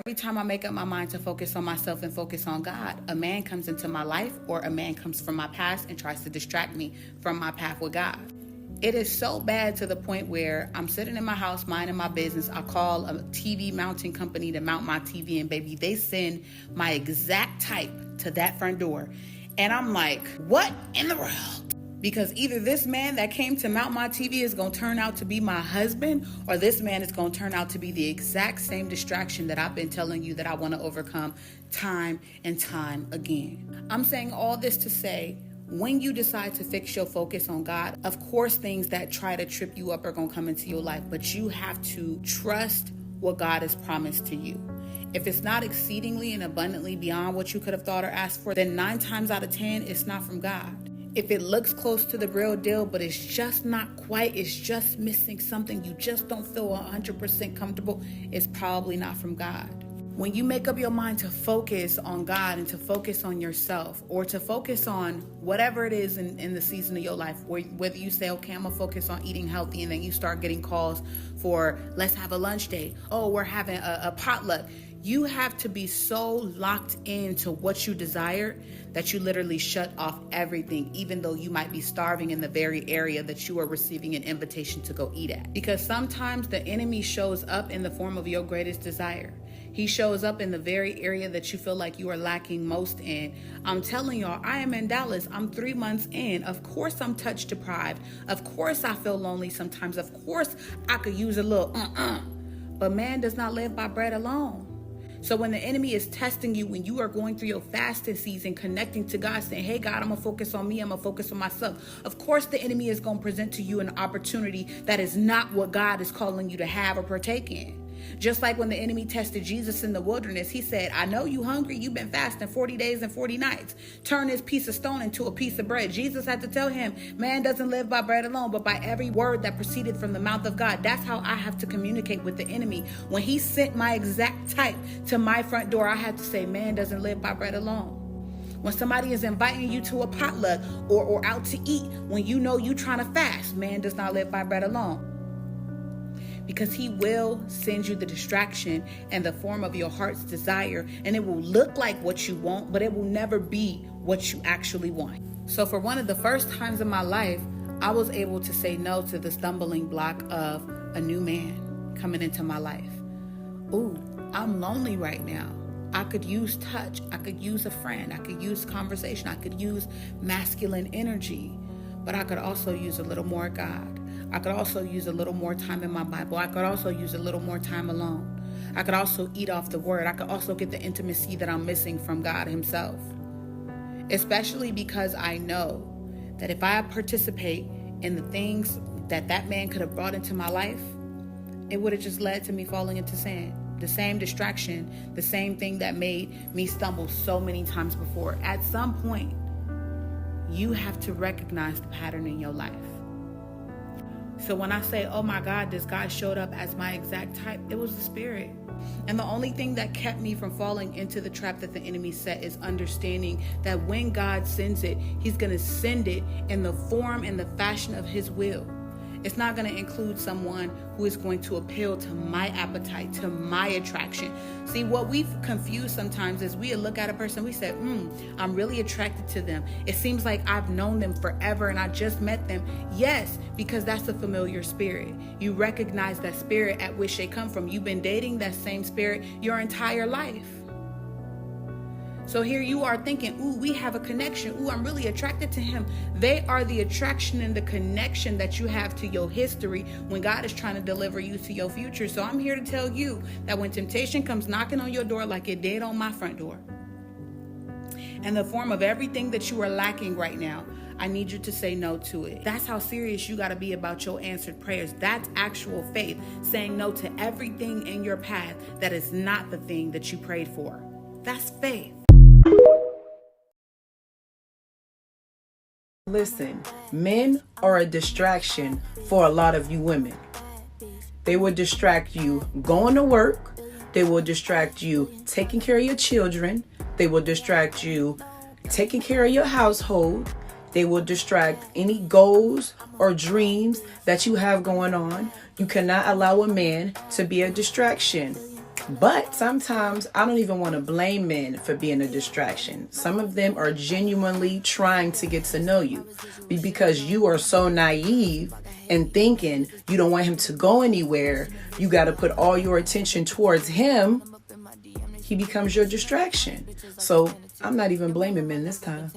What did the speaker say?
Every time I make up my mind to focus on myself and focus on God, a man comes into my life or a man comes from my past and tries to distract me from my path with God. It is so bad to the point where I'm sitting in my house minding my business. I call a TV mounting company to mount my TV, and baby, they send my exact type to that front door. And I'm like, what in the world? Because either this man that came to mount my TV is going to turn out to be my husband, or this man is going to turn out to be the exact same distraction that I've been telling you that I want to overcome time and time again. I'm saying all this to say, when you decide to fix your focus on God, of course, things that try to trip you up are going to come into your life, but you have to trust what God has promised to you. If it's not exceedingly and abundantly beyond what you could have thought or asked for, then 9 times out of 10, it's not from God. If it looks close to the real deal, but it's just not quite, it's just missing something, you just don't feel 100% comfortable, it's probably not from God. When you make up your mind to focus on God and to focus on yourself, or to focus on whatever it is in the season of your life, whether you say, okay, I'm going to focus on eating healthy, and then you start getting calls for, let's have a lunch date. Oh, we're having a potluck. You have to be so locked into what you desire that you literally shut off everything, even though you might be starving in the very area that you are receiving an invitation to go eat at. Because sometimes the enemy shows up in the form of your greatest desire. He shows up in the very area that you feel like you are lacking most in. I'm telling y'all, I am in Dallas. I'm 3 months in. Of course I'm touch deprived. Of course I feel lonely sometimes. Of course I could use a little But man does not live by bread alone. So when the enemy is testing you, when you are going through your fasting season, connecting to God, saying, hey, God, I'm going to focus on me. I'm going to focus on myself. Of course, the enemy is going to present to you an opportunity that is not what God is calling you to have or partake in. Just like when the enemy tested Jesus in the wilderness, he said, I know you hungry. You've been fasting 40 days and 40 nights. Turn this piece of stone into a piece of bread. Jesus had to tell him, man doesn't live by bread alone, but by every word that proceeded from the mouth of God. That's how I have to communicate with the enemy. When he sent my exact type to my front door, I had to say, man doesn't live by bread alone. When somebody is inviting you to a potluck or out to eat, when you know you're trying to fast, man does not live by bread alone. Because he will send you the distraction and the form of your heart's desire, and it will look like what you want, but it will never be what you actually want. So for one of the first times in my life, I was able to say no to the stumbling block of a new man coming into my life. Ooh, I'm lonely right now. I could use touch. I could use a friend. I could use conversation. I could use masculine energy, but I could also use a little more God. I could also use a little more time in my Bible. I could also use a little more time alone. I could also eat off the word. I could also get the intimacy that I'm missing from God himself. Especially because I know that if I participate in the things that man could have brought into my life, it would have just led to me falling into sin. The same distraction, the same thing that made me stumble so many times before. At some point, you have to recognize the pattern in your life. So when I say, oh my God, this guy showed up as my exact type, it was the Spirit. And the only thing that kept me from falling into the trap that the enemy set is understanding that when God sends it, he's going to send it in the form and the fashion of his will. It's not going to include someone who is going to appeal to my appetite, to my attraction. See, what we've confused sometimes is we look at a person, we say, I'm really attracted to them. It seems like I've known them forever and I just met them. Yes, because that's a familiar spirit. You recognize that spirit at which they come from. You've been dating that same spirit your entire life. So here you are thinking, ooh, we have a connection. Ooh, I'm really attracted to him. They are the attraction and the connection that you have to your history when God is trying to deliver you to your future. So I'm here to tell you that when temptation comes knocking on your door like it did on my front door, in the form of everything that you are lacking right now, I need you to say no to it. That's how serious you got to be about your answered prayers. That's actual faith, saying no to everything in your path that is not the thing that you prayed for. That's faith. Listen, men are a distraction for a lot of you women. They will distract you going to work. They will distract you taking care of your children. They will distract you taking care of your household. They will distract any goals or dreams that you have going on. You cannot allow a man to be a distraction. But sometimes I don't even want to blame men for being a distraction. Some of them are genuinely trying to get to know you. Because you are so naive and thinking you don't want him to go anywhere, you got to put all your attention towards him. He becomes your distraction. So I'm not even blaming men this time.